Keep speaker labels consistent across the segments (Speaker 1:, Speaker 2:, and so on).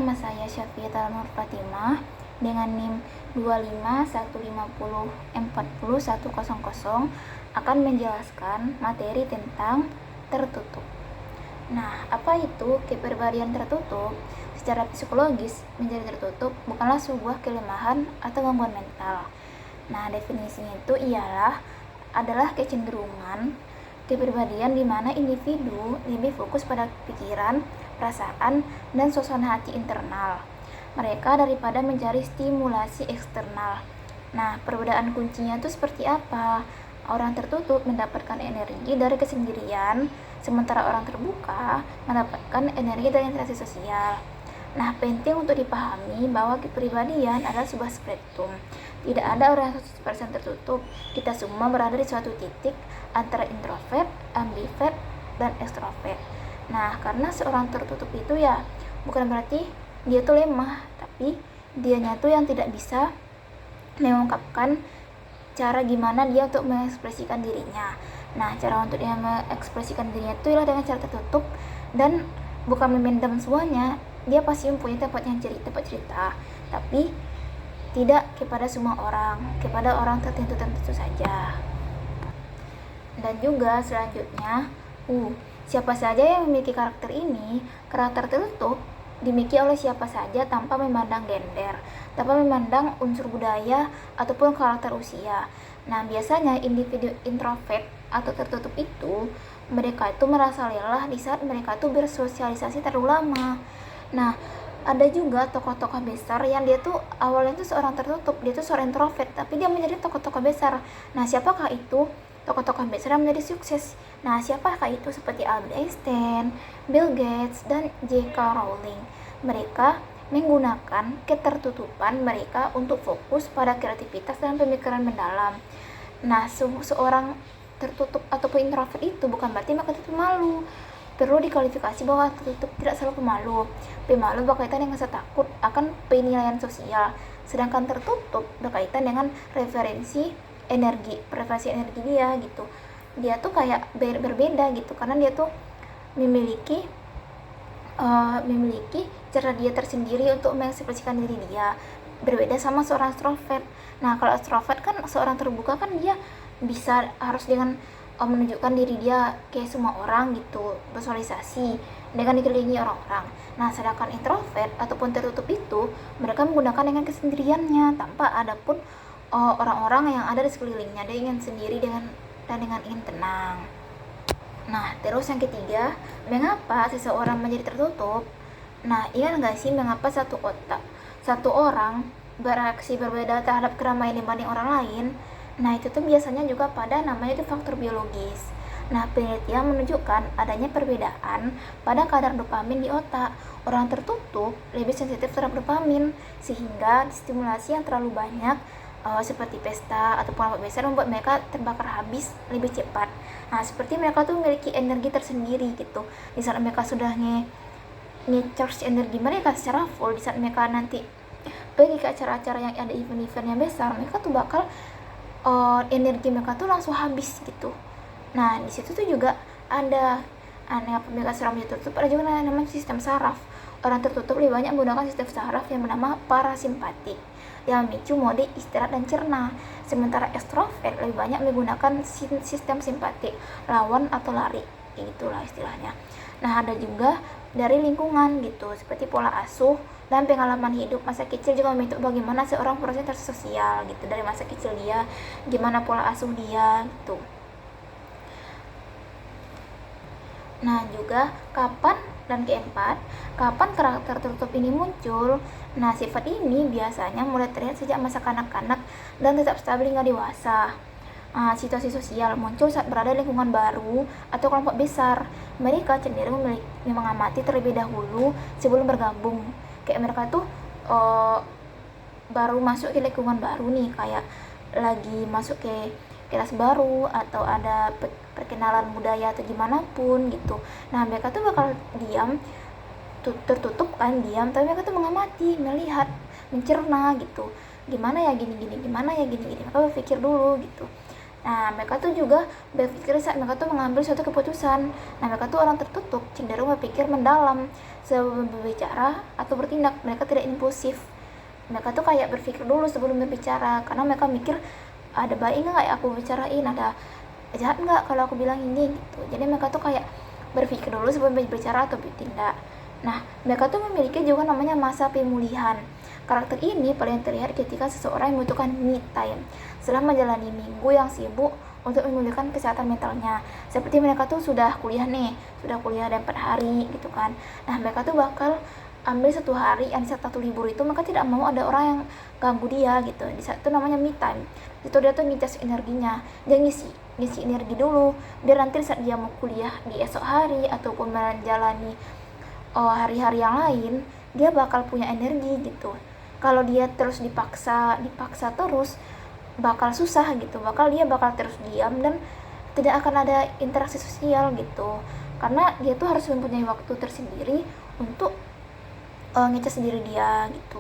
Speaker 1: nama saya Syafiatul Nur Fatimah dengan NIM 251040100 akan menjelaskan materi tentang tertutup. Nah, apa itu kepribadian tertutup? Secara psikologis, menjadi tertutup bukanlah sebuah kelemahan atau gangguan mental. Nah, definisinya itu adalah kecenderungan kepribadian di mana individu lebih fokus pada pikiran, perasaan, dan suasana hati internal mereka daripada mencari stimulasi eksternal. Nah, perbedaan kuncinya itu seperti apa? Orang tertutup mendapatkan energi dari kesendirian, sementara orang terbuka mendapatkan energi dari interaksi sosial. Nah, penting untuk dipahami bahwa kepribadian adalah sebuah spektrum. Tidak ada orang 100% tertutup. Kita semua berada di suatu titik antara introvert, ambivert, dan extrovert. Nah, karena seorang tertutup itu bukan berarti dia tuh lemah, tapi dianya tuh yang tidak bisa mengungkapkan cara gimana dia untuk mengekspresikan dirinya. Nah, cara untuk dia mengekspresikan dirinya itu ialah dengan cara tertutup dan bukan memendam semuanya. Dia pasti mempunyai tempat cerita, tapi tidak kepada semua orang, kepada orang tertentu saja. Dan juga selanjutnya, siapa saja yang memiliki karakter ini? Karakter tertutup dimiliki oleh siapa saja tanpa memandang gender, tanpa memandang unsur budaya ataupun karakter usia. Nah, biasanya individu introvert atau tertutup itu mereka itu merasa lelah di saat mereka itu bersosialisasi terlalu lama. Nah, ada juga tokoh-tokoh besar yang dia tuh awalnya tuh seorang tertutup, dia tuh seorang introvert, tapi dia menjadi tokoh-tokoh besar. Nah, siapakah itu tokoh-tokoh besar yang menjadi sukses? Nah, siapakah itu? Seperti Albert Einstein, Bill Gates, dan J.K. Rowling. Mereka menggunakan ketertutupan mereka untuk fokus pada kreativitas dan pemikiran mendalam. Nah, seorang tertutup ataupun introvert itu bukan berarti mereka itu malu. Perlu dikualifikasi bahwa tertutup tidak selalu pemalu. Pemalu berkaitan dengan rasa takut akan penilaian sosial, sedangkan tertutup berkaitan dengan preferensi energi dia gitu. Dia tuh kayak berbeda gitu, karena dia tuh memiliki cara dia tersendiri untuk mengekspresikan diri dia, berbeda sama seorang extrovert. Nah, kalau extrovert kan seorang terbuka kan dia bisa harus dengan menunjukkan diri dia kayak semua orang gitu, bersosialisasi dengan dikelilingi orang-orang. Nah, sedangkan introvert ataupun tertutup itu mereka menggunakan dengan kesendiriannya tanpa ada pun orang-orang yang ada di sekelilingnya. Dia ingin sendiri dengan ingin tenang. Nah, terus yang ketiga, mengapa seseorang menjadi tertutup? Nah, ingat nggak sih mengapa satu orang bereaksi berbeda terhadap keramaian dibanding orang lain? Nah, itu tuh biasanya juga pada namanya itu faktor biologis. Nah, penelitian menunjukkan adanya perbedaan pada kadar dopamin di otak. Orang tertutup lebih sensitif terhadap dopamin, sehingga stimulasi yang terlalu banyak seperti pesta atau kelompok besar membuat mereka terbakar habis lebih cepat. Nah, seperti mereka tuh memiliki energi tersendiri gitu. Di saat mereka sudah nge-charge energi mereka secara full, di saat mereka nanti pergi ke acara-acara yang ada event-event yang besar, mereka tuh bakal energi mereka tuh langsung habis gitu. Nah, di situ tuh juga ada mereka seram tertutup, ada juga namanya sistem saraf. Orang tertutup lebih banyak menggunakan sistem saraf yang bernama parasimpatik yang memicu mode istirahat dan cerna, sementara ekstrovert lebih banyak menggunakan sistem simpatik, lawan atau lari, itulah istilahnya. Nah, ada juga dari lingkungan gitu, seperti pola asuh dan pengalaman hidup masa kecil juga membentuk bagaimana seorang proses sosial gitu, dari masa kecil dia gimana pola asuh dia gitu. Nah, juga kapan karakter tertutup ini muncul? Nah, sifat ini biasanya mulai terlihat sejak masa kanak-kanak dan tetap stabil hingga dewasa. Situasi sosial muncul saat berada di lingkungan baru atau kelompok besar. Mereka cenderung mengamati terlebih dahulu sebelum bergabung. Kayak mereka tuh baru masuk ke lingkungan baru nih, kayak lagi masuk ke kelas baru atau ada perkenalan budaya atau gimana pun gitu. Nah, mereka tuh bakal diam, tertutup kan, diam, tapi mereka tuh mengamati, melihat, mencerna gitu. Gimana ya gini, mereka berpikir dulu gitu. Nah, mereka tuh juga berpikir saat mereka tuh mengambil suatu keputusan. Nah, mereka tuh orang tertutup, cenderung berpikir mendalam sebelum berbicara atau bertindak. Mereka tidak impulsif. Mereka tuh kayak berpikir dulu sebelum berbicara, karena mereka mikir ada baik nggak ya aku bicarain, ada jahat nggak kalau aku bilang ini gitu. Jadi mereka tuh kayak berpikir dulu sebelum berbicara atau bertindak. Nah, mereka tuh memiliki juga namanya masa pemulihan. Karakter ini paling terlihat ketika seseorang membutuhkan me time setelah menjalani minggu yang sibuk untuk memulihkan kesehatan mentalnya. Seperti mereka tuh sudah kuliah nih, sudah kuliah dan 4 hari gitu kan. Nah, mereka tuh bakal ambil 1 hari, yang satu libur itu mereka tidak mau ada orang yang ganggu dia gitu. Di saat itu namanya me time. Itu dia tuh ngecas energinya, dia ngisi energi dulu biar nanti saat dia mau kuliah di esok hari ataupun menjalani hari-hari yang lain, dia bakal punya energi gitu. Kalau dia terus dipaksa terus, bakal susah gitu, dia bakal terus diam dan tidak akan ada interaksi sosial gitu, karena dia tuh harus mempunyai waktu tersendiri untuk ngecas sendiri dia gitu.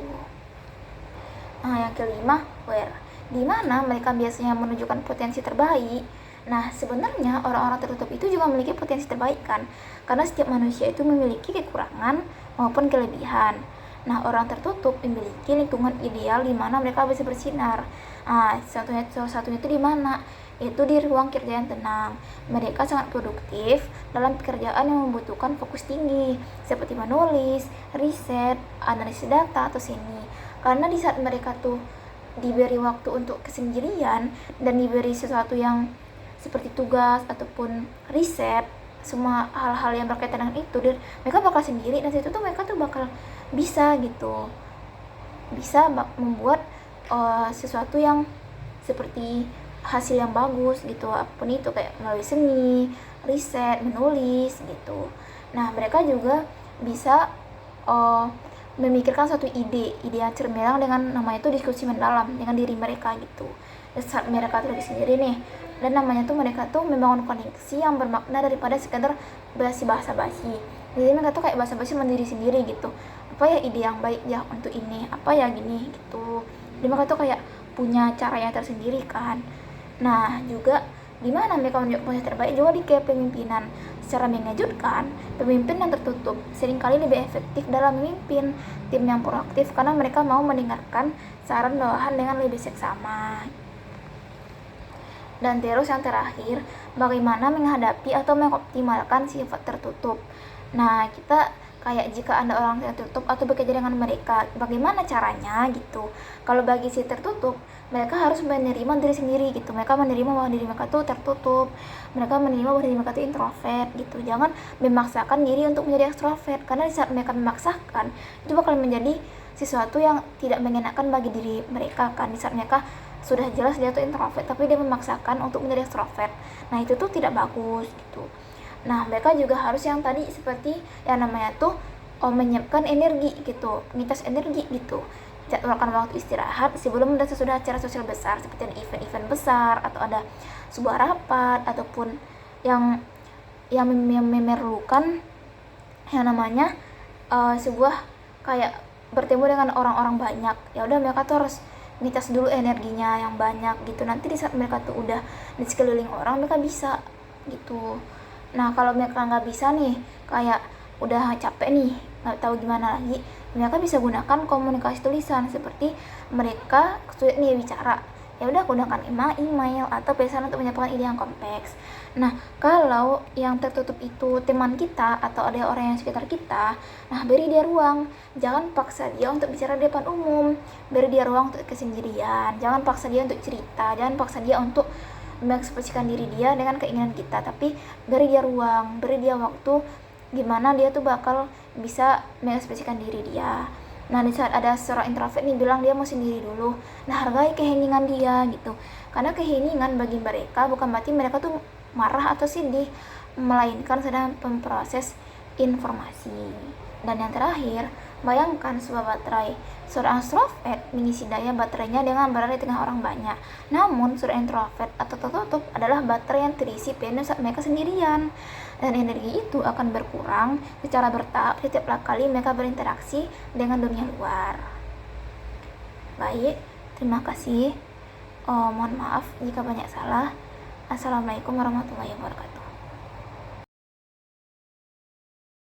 Speaker 1: Nah, yang kelima, where, di mana mereka biasanya menunjukkan potensi terbaik. Nah, sebenarnya orang-orang tertutup itu juga memiliki potensi terbaik kan, karena setiap manusia itu memiliki kekurangan maupun kelebihan. Nah, orang tertutup memiliki lingkungan ideal di mana mereka bisa bersinar. Nah, salah satunya itu di mana? Itu di ruang kerja yang tenang. Mereka sangat produktif dalam pekerjaan yang membutuhkan fokus tinggi, seperti menulis, riset, analisis data, atau seni. Karena di saat mereka tuh diberi waktu untuk kesendirian dan diberi sesuatu yang seperti tugas ataupun riset, semua hal-hal yang berkaitan dengan itu, dan mereka bakal sendiri, dan situ tuh mereka tuh bakal bisa gitu, bisa membuat sesuatu yang seperti hasil yang bagus gitu, apapun itu, kayak melalui seni, riset, menulis gitu. Nah, mereka juga bisa memikirkan suatu ide yang cerminan dengan namanya itu diskusi mendalam dengan diri mereka gitu. Dan saat mereka tuh sendiri nih, dan namanya tuh mereka tuh membangun koneksi yang bermakna daripada sekedar basa-basi. Jadi mereka tuh kayak basa-basi mandiri sendiri gitu, apa ya ide yang baik ya untuk ini, apa ya gini gitu. Jadi mereka tuh kayak punya caranya tersendiri kan. Nah, juga di mana mereka menunjukkan potensi terbaik juga di kepemimpinan. Secara mengejutkan, pemimpin yang tertutup seringkali lebih efektif dalam memimpin tim yang proaktif karena mereka mau mendengarkan saran bawahan dengan lebih seksama. Dan terus yang terakhir, bagaimana menghadapi atau mengoptimalkan sifat tertutup. Nah, kita kayak jika Anda orang tertutup atau bekerja dengan mereka, bagaimana caranya gitu. Kalau bagi si tertutup, mereka harus menerima diri sendiri gitu. Mereka menerima bahwa diri mereka tuh tertutup, mereka menerima bahwa diri mereka tuh introvert gitu. Jangan memaksakan diri untuk menjadi ekstrovert, karena di saat mereka memaksakan, itu bakal menjadi sesuatu yang tidak mengenakan bagi diri mereka kan. Di saat mereka sudah jelas dia tuh introvert tapi dia memaksakan untuk menjadi extrovert, nah itu tuh tidak bagus gitu. Nah, mereka juga harus yang tadi seperti yang namanya tuh menyiapkan energi gitu, ngecas energi gitu, jadwalkan waktu istirahat sebelum dan sesudah acara sosial besar seperti event-event besar atau ada sebuah rapat ataupun yang memerlukan yang namanya sebuah kayak bertemu dengan orang-orang banyak. Ya udah, mereka tuh harus ngecas dulu energinya yang banyak gitu, nanti di saat mereka tuh udah di sekeliling orang, mereka bisa gitu. Nah, kalau mereka nggak bisa nih, kayak udah capek nih, nggak tahu gimana lagi, mereka bisa gunakan komunikasi tulisan, seperti mereka sulit nih bicara, ya udah gunakan email atau pesan untuk menyampaikan ide yang kompleks. Nah, kalau yang tertutup itu teman kita atau ada orang yang sekitar kita, nah beri dia ruang, jangan paksa dia untuk bicara di depan umum, beri dia ruang untuk kesendirian, jangan paksa dia untuk cerita, jangan paksa dia untuk mengekspresikan diri dia dengan keinginan kita, tapi beri dia ruang, beri dia waktu gimana dia tuh bakal bisa mengekspresikan diri dia. Nah, di saat ada seorang introvert nih bilang dia mau sendiri dulu, nah hargai keheningan dia gitu, karena keheningan bagi mereka bukan berarti mereka tuh marah atau sedih, melainkan sedang memproses informasi. Dan yang terakhir, bayangkan sebuah baterai. Seorang extrovert mengisi daya baterainya dengan berada di tengah orang banyak. Namun, seorang introvert atau tertutup adalah baterai yang terisi penuh saat mereka sendirian. Dan energi itu akan berkurang secara bertahap setiap kali mereka berinteraksi dengan dunia luar. Baik, terima kasih. Mohon maaf jika banyak salah. Assalamualaikum warahmatullahi wabarakatuh.